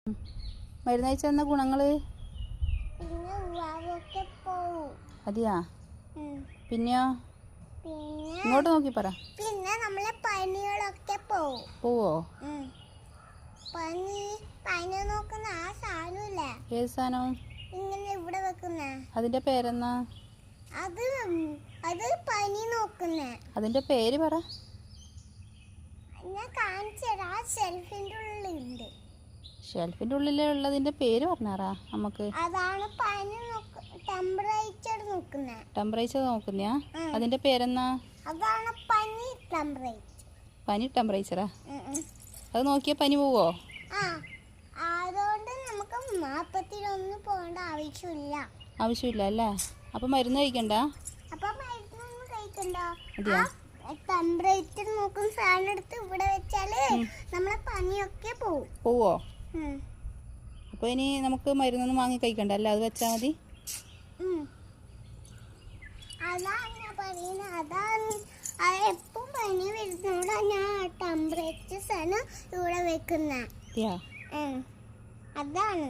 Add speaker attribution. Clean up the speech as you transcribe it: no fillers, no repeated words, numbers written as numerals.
Speaker 1: മരുന്ന് കഴിച്ച എന്നാ ഗുണങ്ങള്? അതെയാ? പിന്നെയോ? ഇങ്ങോട്ട് നോക്കി പറ.
Speaker 2: പിന്നെ നമ്മളെ പനികളൊക്കെ
Speaker 1: പോവോ?
Speaker 2: പനി നോക്കുന്ന ആ സാധനമില്ലേ?
Speaker 1: ഏത് സാധനം?
Speaker 2: ഇങ്ങനെ ഇവിടെ വെക്കുന്ന
Speaker 1: അതിന്റെ പേരെന്നാ?
Speaker 2: അത് പനി നോക്കുന്ന.
Speaker 1: അതിന്റെ പേര് പറ.
Speaker 2: ഞാൻ കാണിച്ചുതരാം. ആ ഷെൽഫിന്റെ ഉള്ളിലുണ്ട്.
Speaker 1: ഷെൽഫിന്റെ ഉള്ളിലുള്ളതിന്റെ പേര് പറഞ്ഞാറാ നമുക്ക്.
Speaker 2: അതാണ് പനി ടെമ്പറേച്ചർ നോക്കുന്നത്.
Speaker 1: ടെമ്പറേച്ചർ നോക്കുന്നയാ? അതിന്റെ പേരെന്നാ?
Speaker 2: അതാണ് പനി ടെമ്പറേച്ചർ.
Speaker 1: പനി ടെമ്പറേച്ചറാ? അത് നോക്കിയാ പനി പോവോ?
Speaker 2: അതുകൊണ്ട് നമുക്ക് ആശുപത്രിയിലൊന്നും പോകേണ്ട
Speaker 1: ആവശ്യമില്ല അല്ലേ? അപ്പൊ മരുന്ന് കഴിക്കണ്ട?
Speaker 2: അപ്പൊ മരുന്നൊന്നും കഴിക്കണ്ട. ടെമ്പറേച്ചർ നോക്കുന്ന ഫാൻ എടുത്ത് ഇവിടെ വെച്ചാല് നമ്മളെ പനിയൊക്കെ
Speaker 1: പോവോ? അപ്പൊ ഇനി നമുക്ക് മരുന്നൊന്നും വാങ്ങി കഴിക്കണ്ട അല്ലേ? അത് വെച്ചാ മതി.
Speaker 2: അതാണ് ഞാൻ പറയുന്നത്. അതാണ് എപ്പം പനി വരുന്നോടാ ഞാൻ ടെമ്പറേച്ചർ ആണ് ഇവിടെ വെക്കുന്നത്. അതാണ്